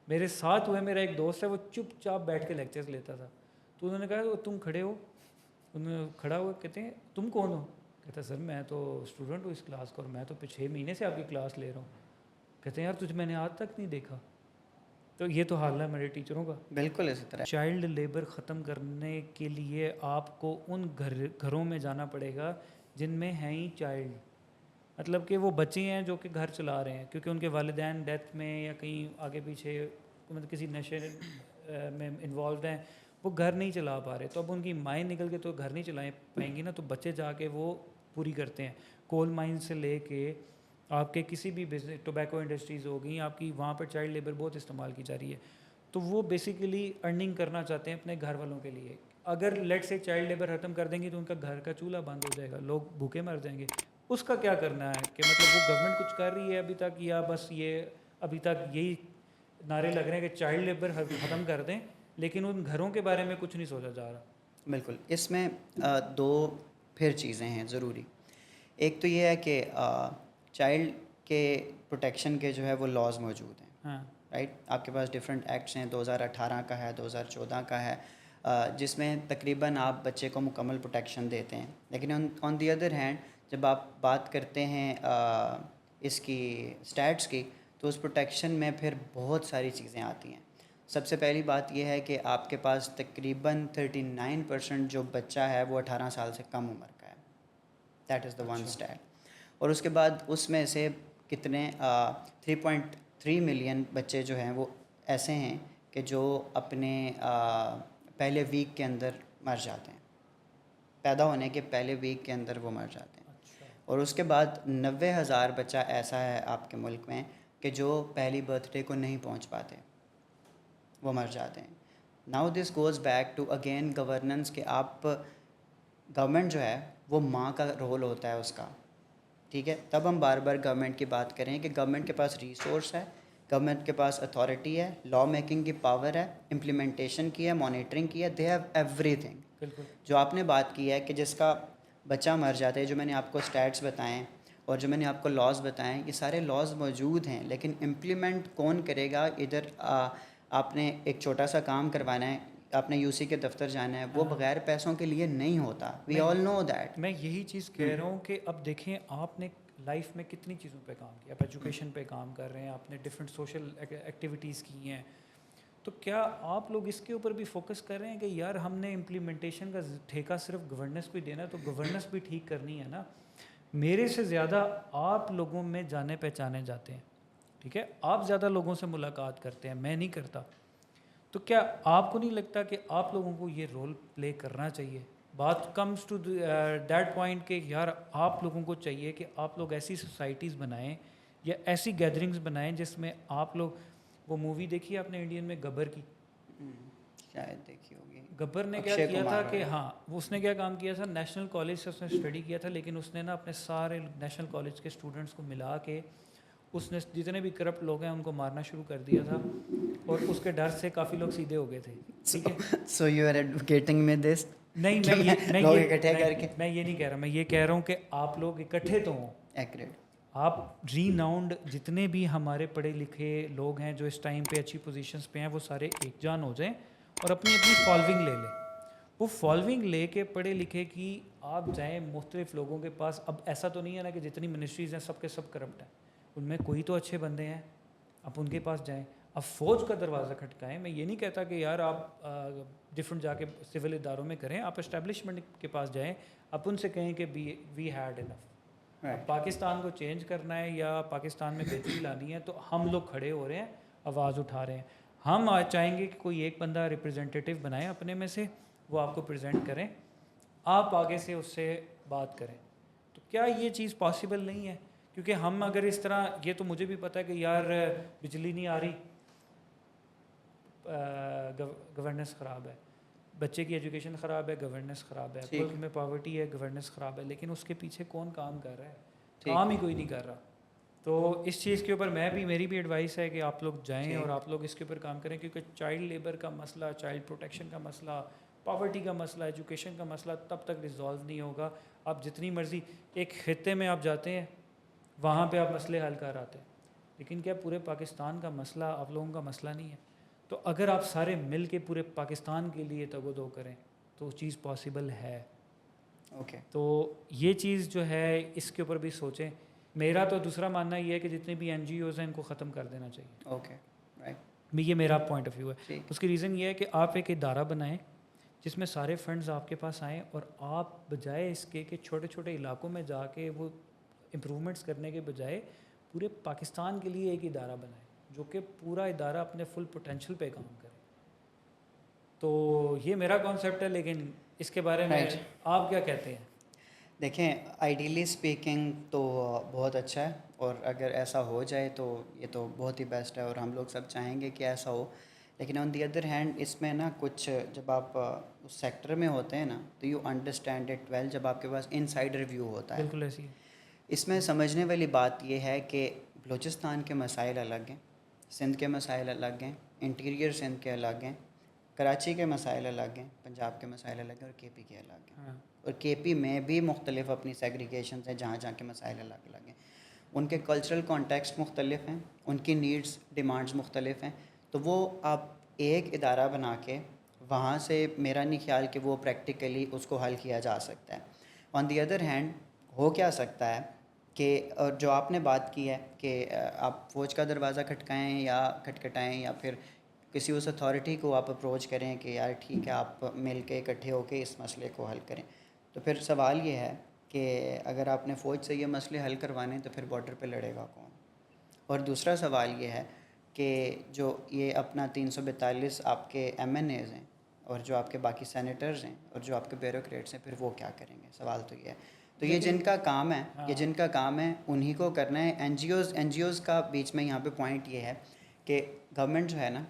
B: میرے ساتھ ہوئے میرا ایک دوست ہے، وہ چپ چاپ بیٹھ کے لیکچرز لیتا تھا. تو انہوں نے کہا تم کھڑے ہو، انہوں نے کھڑا ہوا، کہتے ہیں تم کون ہو؟ کہتا سر میں تو اسٹوڈنٹ ہوں اس کلاس کا اور میں تو 6 مہینے سے آپ کی کلاس لے رہا ہوں. کہتے ہیں یار تجھے میں نے آج تک نہیں دیکھا. تو یہ تو حال ہے ہمارے ٹیچروں کا.
A: بالکل اسی طرح
B: چائلڈ لیبر ختم کرنے کے لیے آپ کو ان گھروں میں جانا پڑے گا جن میں ہیں ہی چائلڈ. مطلب کہ وہ بچے ہیں جو کہ گھر چلا رہے ہیں کیونکہ ان کے والدین ڈیتھ میں یا کہیں آگے پیچھے مطلب کسی نشے میں انوالوڈ ہیں, وہ گھر نہیں چلا پا رہے, تو اب ان کی مائیں نکل کے تو گھر نہیں چلائیں پائیں گی نا, تو بچے جا کے وہ پوری کرتے ہیں. کول مائن سے لے کے آپ کے کسی بھی بزنس, ٹوبیکو انڈسٹریز ہو گئی آپ کی, وہاں پر چائلڈ لیبر بہت استعمال کی جا رہی ہے. تو وہ بیسیکلی ارننگ کرنا چاہتے ہیں اپنے گھر والوں کے لیے. اگر لیٹ سے چائلڈ لیبر ختم کر دیں گے تو ان کا گھر کا چولہا بند ہو جائے گا, لوگ بھوکے مر جائیں گے. اس کا کیا کرنا ہے کہ مطلب وہ گورنمنٹ کچھ کر رہی ہے ابھی تک, یا بس یہ ابھی تک یہی نعرے لگ رہے ہیں کہ چائلڈ لیبر ختم کر دیں لیکن ان گھروں کے بارے میں کچھ نہیں سوچا جا رہا؟
A: بالکل, اس میں دو پھر چیزیں ہیں ضروری. ایک تو یہ ہے کہ چائلڈ کے پروٹیکشن کے جو ہے وہ لاز موجود ہیں.
B: ہاں
A: رائٹ, آپ کے پاس ڈفرینٹ ایکٹس ہیں, 2018 کا ہے, 2014 کا ہے, جس میں تقریباً آپ بچے کو مکمل پروٹیکشن دیتے ہیں. لیکن آن دی ادر ہینڈ جب آپ بات کرتے ہیں اس کی اسٹیٹس کی, تو اس پروٹیکشن میں پھر بہت ساری چیزیں آتی ہیں. سب سے پہلی بات یہ ہے کہ آپ کے پاس تقریباً 39% جو بچہ ہے وہ 18 سال سے کم عمر کا ہے. That is the one state. اور اس کے بعد اس میں سے کتنے 3.3 ملین بچے جو ہیں وہ ایسے ہیں کہ جو اپنے پہلے ویک کے اندر مر جاتے ہیں, پیدا ہونے کے پہلے ویک کے اندر وہ مر جاتے ہیں. اور اس کے بعد 90,000 بچہ ایسا ہے آپ کے ملک میں کہ جو پہلی برتھ ڈے کو نہیں پہنچ پاتے, وہ مر جاتے ہیں. Now this goes back to again governance, کہ آپ گورنمنٹ جو ہے وہ ماں کا رول ہوتا ہے اس کا, ٹھیک ہے. تب ہم بار بار گورنمنٹ کی بات کریں کہ گورنمنٹ کے پاس ریسورس ہے, گورنمنٹ کے پاس اتھارٹی ہے, لا میکنگ کی پاور ہے, امپلیمنٹیشن کی ہے, مانیٹرنگ کی ہے, دے ہیو ایوری تھنگ.
B: بالکل.
A: جو آپ نے بات کی ہے کہ جس کا بچہ مر جاتا ہے, جو میں نے آپ کو اسٹیٹس بتائیں اور جو میں نے آپ کو لاز بتائیں, یہ سارے لاز موجود ہیں, لیکن امپلیمنٹ کون کرے گا؟ ادھر آپ نے ایک چھوٹا سا کام کروانا ہے, آپ نے یو سی کے دفتر جانا ہے, وہ بغیر پیسوں کے لیے نہیں ہوتا. وی آل نو دیٹ.
B: میں یہی چیز کہہ رہا ہوں کہ اب دیکھیں آپ نے لائف میں کتنی چیزوں پہ کام کیا, آپ ایجوکیشن پہ کام کر رہے ہیں, آپ نے ڈفرینٹ سوشل ایکٹیویٹیز کی ہیں, تو کیا آپ لوگ اس کے اوپر بھی فوکس کر رہے ہیں کہ یار ہم نے امپلیمنٹیشن کا ٹھیکہ صرف گورننس کو ہی دینا ہے, تو گورننس بھی ٹھیک کرنی ہے نا. میرے سے زیادہ آپ لوگوں میں جانے پہچانے جاتے ہیں, ٹھیک ہے, آپ زیادہ لوگوں سے ملاقات کرتے ہیں, میں نہیں کرتا. تو کیا آپ کو نہیں لگتا کہ آپ لوگوں کو یہ رول پلے کرنا چاہیے؟ بات کمز ٹو دیٹ پوائنٹ کہ یار آپ لوگوں کو چاہیے کہ آپ لوگ ایسی سوسائٹیز بنائیں یا ایسی گیدرنگز بنائیں جس میں آپ لوگ, وہ مووی دیکھی ہے آپ نے انڈین میں گبر کی؟
A: شاید دیکھی ہوگی.
B: گبر نے کیا کیا تھا کہ ہاں اس نے کیا کام کیا تھا, نیشنل کالج سے اس نے اسٹڈی کیا تھا, لیکن اس نے نا اپنے سارے نیشنل کالج کے اسٹوڈنٹس کو ملا کے اس نے جتنے بھی کرپٹ لوگ ہیں ان کو مارنا شروع کر دیا تھا, اور اس کے ڈر سے کافی لوگ سیدھے ہو گئے تھے. ٹھیک ہے,
A: سو یو آر ایڈوکیٹنگ میں دس.
B: نہیں میں یہ نہیں کہہ رہا, میں یہ کہہ رہا ہوں کہ آپ لوگ اکٹھے تو ہوں.
A: ایکریٹ.
B: آپ ریناؤنڈ جتنے بھی ہمارے پڑھے لکھے لوگ ہیں جو اس ٹائم پہ اچھی پوزیشنز پہ ہیں, وہ سارے ایک جان ہو جائیں اور اپنی اپنی فالوئنگ لے لیں. وہ فالوئنگ لے کے پڑھے لکھے کی آپ جائیں مختلف لوگوں کے پاس. اب ایسا تو نہیں ہے نا کہ جتنی منسٹریز ہیں سب کے سب کرپٹ ہیں, ان میں کوئی تو اچھے بندے ہیں, آپ ان کے پاس جائیں. اب فوج کا دروازہ کھٹکائیں. میں یہ نہیں کہتا کہ یار آپ ڈفرینٹ جا کے سول اداروں میں کریں, آپ اسٹیبلشمنٹ کے پاس جائیں, آپ ان سے کہیں کہ وی ہیڈ انف. اب پاکستان کو چینج کرنا ہے یا پاکستان میں بہتری لانی ہے, تو ہم لوگ کھڑے ہو رہے ہیں, آواز اٹھا رہے ہیں. ہم چاہیں گے کہ کوئی ایک بندہ ریپرزینٹیٹیو بنائیں اپنے میں سے, وہ آپ کو پریزنٹ کریں, آپ آگے سے اس سے بات کریں. تو کیا یہ چیز پاسبل نہیں ہے؟ کیونکہ ہم اگر اس طرح, یہ تو مجھے بھی پتہ ہے کہ یار بجلی نہیں آ رہی, گورننس خراب ہے, بچے کی ایجوکیشن خراب ہے, گورننس خراب ہے, ملک میں پاورٹی ہے, گورننس خراب ہے, لیکن اس کے پیچھے کون کام کر رہا ہے؟ کام ہی کوئی نہیں کر رہا. تو اس چیز کے اوپر میری بھی ایڈوائس ہے کہ آپ لوگ جائیں اور آپ لوگ اس کے اوپر کام کریں, کیونکہ چائلڈ لیبر کا مسئلہ, چائلڈ پروٹیکشن کا مسئلہ, پاورٹی کا مسئلہ, ایجوکیشن کا مسئلہ تب تک ریزالو نہیں ہوگا. آپ جتنی مرضی ایک خطے میں آپ جاتے ہیں, وہاں پہ آپ مسئلے حل کر آتے ہیں, لیکن کیا پورے پاکستان کا مسئلہ آپ لوگوں کا مسئلہ نہیں ہے؟ تو اگر آپ سارے مل کے پورے پاکستان کے لیے تگ و دو کریں تو چیز پاسبل ہے.
A: اوکے.
B: تو یہ چیز جو ہے اس کے اوپر بھی سوچیں. میرا تو دوسرا ماننا یہ ہے کہ جتنے بھی این جی اوز ہیں ان کو ختم کر دینا چاہیے.
A: Okay right.
B: یہ میرا پوائنٹ آف ویو ہے. اس کی ریزن یہ ہے کہ آپ ایک ادارہ بنائیں جس میں سارے فنڈز آپ کے پاس آئیں, اور آپ بجائے اس کے کہ چھوٹے چھوٹے علاقوں میں جا کے وہ امپرومنٹس کرنے کے بجائے پورے پاکستان کے لیے ایک ادارہ بنائے جو کہ پورا ادارہ اپنے فل پوٹینشیل پہ کام کرے. تو یہ میرا کانسیپٹ ہے, لیکن اس کے بارے میں آپ کیا کہتے ہیں؟
A: دیکھیں, آئیڈیلی اسپیکنگ تو بہت اچھا ہے, اور اگر ایسا ہو جائے تو یہ تو بہت ہی بیسٹ ہے, اور ہم لوگ سب چاہیں گے کہ ایسا ہو. لیکن آن دی ادر ہینڈ اس میں نا کچھ, جب آپ اس سیکٹر میں ہوتے ہیں نا تو یو انڈرسٹینڈ اٹ ویل, جب آپ کے پاس ان سائڈ ریویو ہوتا ہے.
B: بالکل ایسی ہے.
A: اس میں سمجھنے والی بات یہ ہے کہ بلوچستان کے مسائل الگ ہیں, سندھ کے مسائل الگ ہیں, انٹیریئر سندھ کے الگ ہیں, کراچی کے مسائل الگ ہیں, پنجاب کے مسائل الگ ہیں, اور کے پی کے الگ ہیں. اور کے پی میں بھی مختلف اپنی سیگریگیشنز ہیں جہاں جہاں کے مسائل الگ الگ ہیں. ان کے کلچرل کانٹیکسٹ مختلف ہیں, ان کی نیڈز ڈیمانڈز مختلف ہیں. تو وہ آپ ایک ادارہ بنا کے وہاں سے, میرا نہیں خیال کہ وہ پریکٹیکلی اس کو حل کیا جا سکتا ہے. آن دی ادر ہینڈ ہو کیا سکتا ہے کہ, اور جو آپ نے بات کی ہے کہ آپ فوج کا دروازہ کھٹکائیں یا کھٹکھٹائیں, یا پھر کسی اس اتھارٹی کو آپ اپروچ کریں کہ یار ٹھیک ہے آپ مل کے اکٹھے ہو کے اس مسئلے کو حل کریں. تو پھر سوال یہ ہے کہ اگر آپ نے فوج سے یہ مسئلے حل کروانے تو پھر بارڈر پہ لڑے گا کون؟ اور دوسرا سوال یہ ہے کہ جو یہ اپنا 342 آپ کے ایم این ایز ہیں, اور جو آپ کے باقی سینیٹرز ہیں, اور جو آپ کے بیوروکریٹس ہیں, پھر وہ کیا کریں گے؟ سوال تو یہ ہے. تو یہ جن کا کام ہے, انہی کو کرنا ہے. این جی اوز کا بیچ میں یہاں پہ پوائنٹ یہ ہے کہ گورنمنٹ جو ہے نا,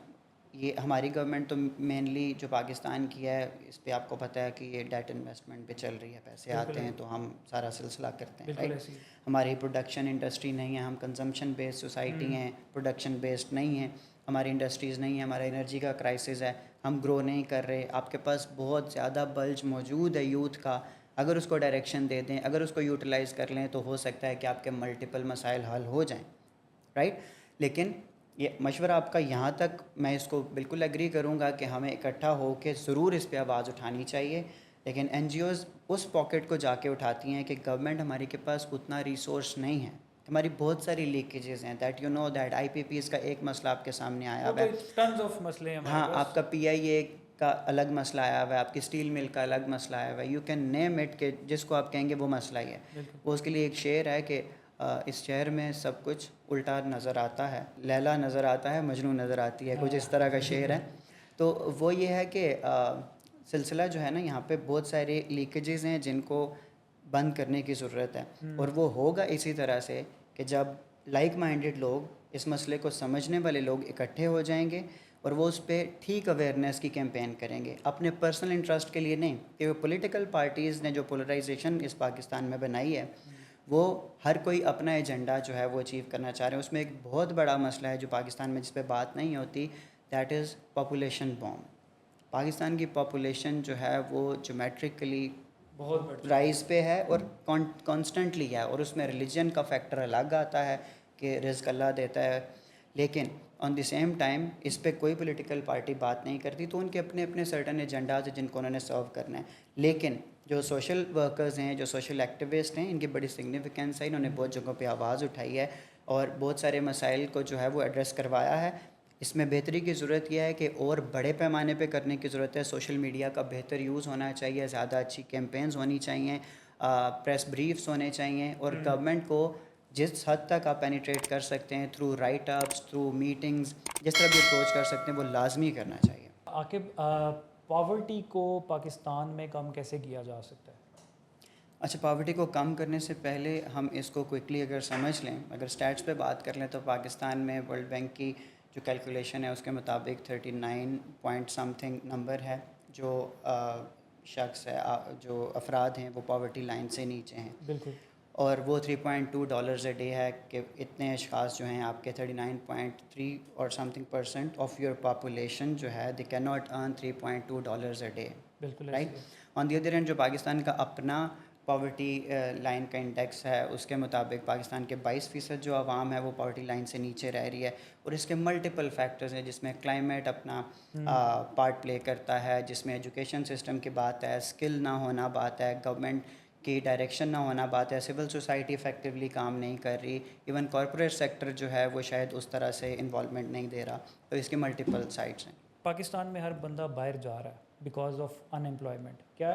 A: یہ ہماری گورنمنٹ تو مینلی جو پاکستان کی ہے, اس پہ آپ کو پتہ ہے کہ یہ ڈیٹ انویسٹمنٹ پہ چل رہی ہے, پیسے آتے ہیں تو ہم سارا سلسلہ کرتے ہیں, رائٹ. ہماری پروڈکشن انڈسٹری نہیں ہے, ہم کنزمپشن بیسڈ سوسائٹی ہیں, پروڈکشن بیسڈ نہیں ہیں, ہماری انڈسٹریز نہیں ہیں, ہمارا انرجی کا کرائسس ہے, ہم گرو نہیں کر رہے. آپ کے پاس بہت زیادہ بلج موجود ہے یوتھ کا, اگر اس کو ڈائریکشن دے دیں, اگر اس کو یوٹیلائز کر لیں تو ہو سکتا ہے کہ آپ کے ملٹیپل مسائل حل ہو جائیں, رائٹ. لیکن یہ مشورہ آپ کا یہاں تک, میں اس کو بالکل ایگری کروں گا کہ ہمیں اکٹھا ہو کے ضرور اس پہ آواز اٹھانی چاہیے. لیکن این جی اوز اس پاکٹ کو جا کے اٹھاتی ہیں کہ گورنمنٹ ہماری کے پاس اتنا ریسورس نہیں ہے. ہماری بہت ساری لیکیجز ہیں, that you know that I P Ps کا ایک مسئلہ آپ کے سامنے آیا ہوا ہے,
B: ٹنز آف مسئلے ہیں.
A: ہاں, آپ کا پی آئی اے کا الگ مسئلہ آیا ہوا ہے, آپ کی اسٹیل مل کا الگ مسئلہ آیا ہوا ہے. یو کین نیم اٹ, کہ جس کو آپ کہیں گے وہ مسئلہ ہی ہے. وہ اس کے لیے ایک شعر ہے کہ اس شہر میں سب کچھ الٹا نظر آتا ہے, لیلا نظر آتا ہے, مجنوں نظر آتی ہے, کچھ اس طرح کا شعر ہے. تو وہ یہ ہے کہ سلسلہ جو ہے نا, یہاں پہ بہت سارے لیکیجز ہیں جن کو بند کرنے کی ضرورت ہے. اور وہ ہوگا اسی طرح سے کہ جب لائک مائنڈڈ لوگ, اس مسئلے کو سمجھنے والے لوگ اکٹھے ہو جائیں گے, اور وہ اس پہ ٹھیک اویئرنیس کی کیمپین کریں گے, اپنے پرسنل انٹرسٹ کے لیے نہیں. کہ وہ پولیٹیکل پارٹیز نے جو پولرائزیشن اس پاکستان میں بنائی ہے, وہ ہر کوئی اپنا ایجنڈا جو ہے وہ اچیو کرنا چاہ رہے ہیں. اس میں ایک بہت بڑا مسئلہ ہے جو پاکستان میں جس پہ بات نہیں ہوتی, that is population boom. Pakistan کی پاپولیشن جو ہے وہ جیومیٹرکلی
B: بہت
A: رائز پہ ہے, اور کانسٹنٹلی ہے, اور اس میں ریلیجن کا فیکٹر الگ آتا ہے کہ رزق اللہ دیتا ہے. لیکن آن دی سیم ٹائم اس پہ کوئی پولیٹیکل پارٹی بات نہیں کرتی, تو ان کے اپنے اپنے سرٹن ایجنڈاز ہیں جن کو انہوں نے سرو کرنا ہے. لیکن جو سوشل ورکرز ہیں, جو سوشل ایکٹیوسٹ ہیں, ان کی بڑی سگنیفیکینس ہے, انہوں نے بہت جگہوں پہ آواز اٹھائی ہے, اور بہت سارے مسائل کو جو ہے وہ ایڈریس کروایا ہے. اس میں بہتری کی ضرورت یہ ہے کہ اور بڑے پیمانے پہ کرنے کی ضرورت ہے. سوشل میڈیا کا بہتر یوز ہونا چاہیے, زیادہ اچھی کیمپینز ہونی چاہیے, پریس بریفس ہونے چاہیے, اور گورنمنٹ کو جس حد تک آپ پینیٹریٹ کر سکتے ہیں through right ups, through meetings, جس طرح بھی اپروچ کر سکتے ہیں, وہ لازمی کرنا چاہیے.
B: عاقب, پاورٹی کو پاکستان میں کم کیسے کیا جا سکتا ہے؟
A: اچھا, پاورٹی کو کم کرنے سے پہلے ہم اس کو کوئکلی اگر سمجھ لیں, اگر اسٹیٹس پہ بات کر لیں, تو پاکستان میں ورلڈ بینک کی جو کیلکولیشن ہے اس کے مطابق 39 پوائنٹ سم تھنگ نمبر ہے جو شخص ہے, جو افراد ہیں وہ پاورٹی لائن سے نیچے ہیں.
B: بالکل.
A: اور وہ $3.2 اے ڈے ہے کہ اتنے اشخاص جو ہیں آپ کے 39.3 اور something % of your population جو ہے, they can not earn $3.2 a day,
B: بالکل
A: right. On the other hand جو پاکستان کا اپنا پاورٹی لائن کا انڈیکس ہے, اس کے مطابق پاکستان کے 22% جو عوام ہے وہ پاورٹی لائن سے نیچے رہ رہی ہے. اور اس کے ملٹیپل فیکٹرز ہیں, جس میں کلائمیٹ اپنا پارٹ پلے کرتا ہے, جس میں ایجوکیشن سسٹم کی بات ہے, اسکل نہ ہونا بات ہے, گورنمنٹ کی ڈائریکشن نہ ہونا بات ہے, سول سوسائٹی افیکٹولی کام نہیں کر رہی, ایون کارپوریٹ سیکٹر جو ہے وہ شاید اس طرح سے انوالومنٹ نہیں دے رہا. تو اس کی ملٹیپل سائڈس ہیں.
B: پاکستان میں ہر بندہ باہر جا رہا ہے بیکاز آف ان امپلائمنٹ. کیا